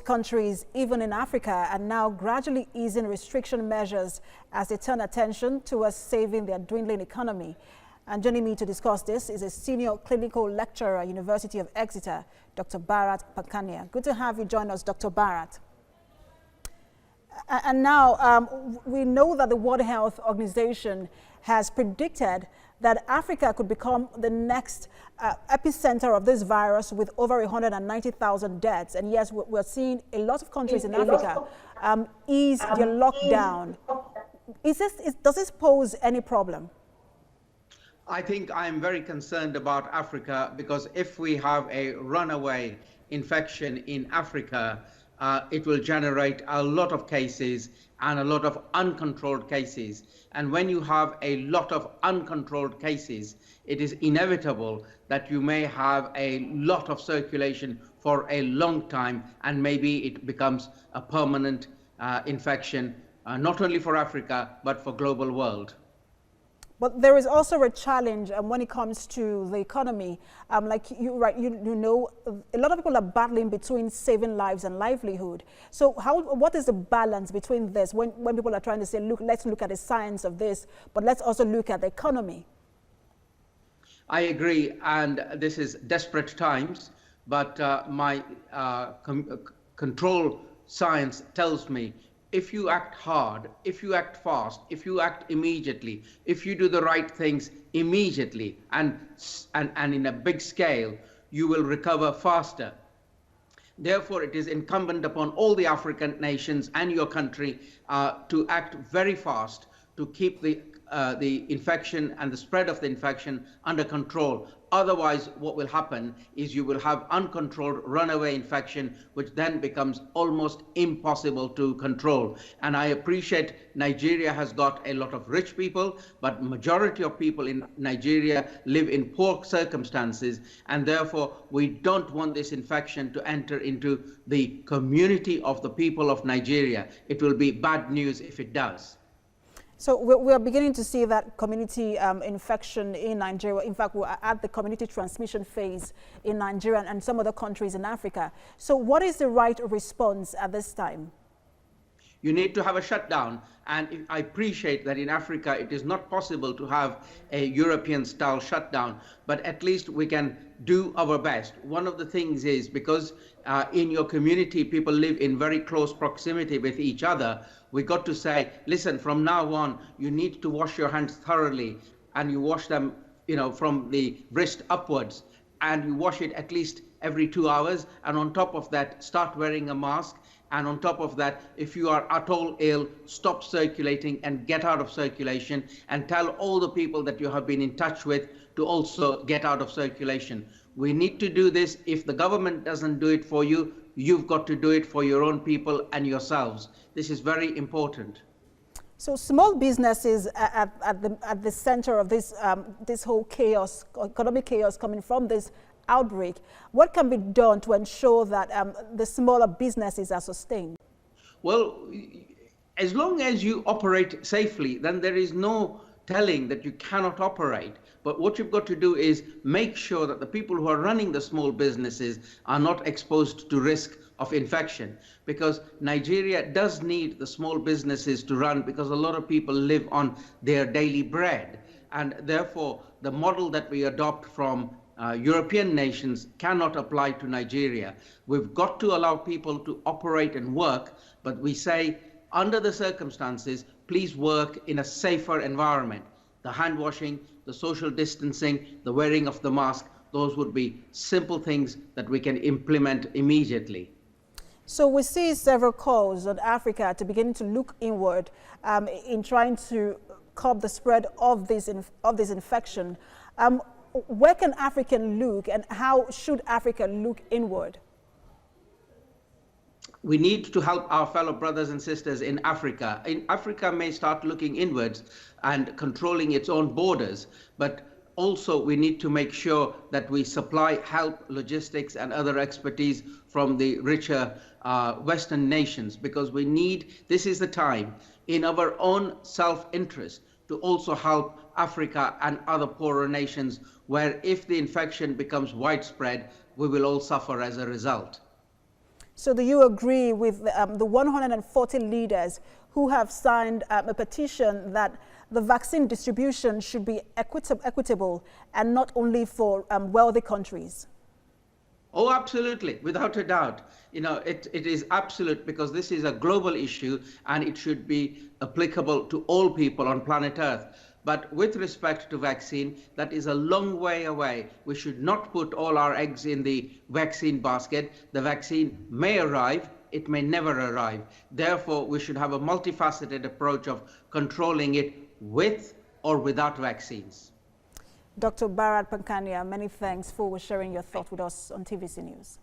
Most countries, even in Africa, are now gradually easing restriction measures as they turn attention towards saving their dwindling economy. And joining me to discuss this is a senior clinical lecturer at University of Exeter, Dr. Bharat Pakania. Good to have you join us, Dr. Bharat. And now we know that the World Health Organization has predicted that Africa could become the next epicenter of this virus with over 190,000 deaths. And yes, we're seeing a lot of countries in Africa ease their lockdown. Does this pose any problem? I think I'm very concerned about Africa because if we have a runaway infection in Africa, it will generate a lot of cases and a lot of uncontrolled cases. And when you have a lot of uncontrolled cases, it is inevitable that you may have a lot of circulation for a long time, and maybe it becomes a permanent infection, not only for Africa, but for global world. But there is also a challenge when it comes to the economy. Like you know, a lot of people are battling between saving lives and livelihood. So what is the balance between this when people are trying to say, look, let's look at the science of this, but let's also look at the economy? I agree, and this is desperate times, but my control science tells me if you act hard, if you act fast, if you act immediately, if you do the right things immediately and in a big scale, you will recover faster. Therefore, it is incumbent upon all the African nations and your country to act very fast to keep the infection and the spread of the infection under control. Otherwise, what will happen is you will have uncontrolled runaway infection, which then becomes almost impossible to control. And I appreciate Nigeria has got a lot of rich people, but majority of people in Nigeria live in poor circumstances. And therefore, we don't want this infection to enter into the community of the people of Nigeria. It will be bad news if it does. So we're beginning to see that community infection in Nigeria. In fact, we're at the community transmission phase in Nigeria and some other countries in Africa. So what is the right response at this time? You need to have a shutdown. And I appreciate that in Africa, it is not possible to have a European-style shutdown, but at least we can do our best. One of the things is because in your community, people live in very close proximity with each other, we got to say, listen, from now on, you need to wash your hands thoroughly, and you wash them, from the wrist upwards, and you wash it at least every 2 hours. And on top of that, start wearing a mask. And on top of that, if you are at all ill, stop circulating and get out of circulation, and tell all the people that you have been in touch with to also get out of circulation. We need to do this. If the government doesn't do it for you, you've got to do it for your own people and yourselves. This is very important. So small businesses at the center of this this whole chaos, economic chaos coming from this outbreak, what can be done to ensure that the smaller businesses are sustained? Well, as long as you operate safely, then there is no telling that you cannot operate. But what you've got to do is make sure that the people who are running the small businesses are not exposed to risk of infection, because Nigeria does need the small businesses to run, because a lot of people live on their daily bread. And therefore, the model that we adopt from European nations cannot apply to Nigeria. We've got to allow people to operate and work, but we say, under the circumstances, please work in a safer environment. The hand washing, the social distancing, the wearing of the mask, those would be simple things that we can implement immediately. So we see several calls on Africa to begin to look inward in trying to curb the spread of this infection. Where can Africa look, and how should Africa look inward? We need to help our fellow brothers and sisters in Africa. Africa may start looking inwards and controlling its own borders, but also we need to make sure that we supply help, logistics, and other expertise from the richer Western nations, because this is the time in our own self-interest to also help Africa and other poorer nations, where if the infection becomes widespread, we will all suffer as a result. So do you agree with the 140 leaders who have signed a petition that the vaccine distribution should be equitable and not only for wealthy countries? Oh, absolutely, without a doubt. It is absolute, because this is a global issue and it should be applicable to all people on planet Earth. But with respect to vaccine, that is a long way away. We should not put all our eggs in the vaccine basket. The vaccine may arrive, it may never arrive. Therefore, we should have a multifaceted approach of controlling it with or without vaccines. Dr. Bharat Pankhania, many thanks for sharing your thoughts with us on TVC News.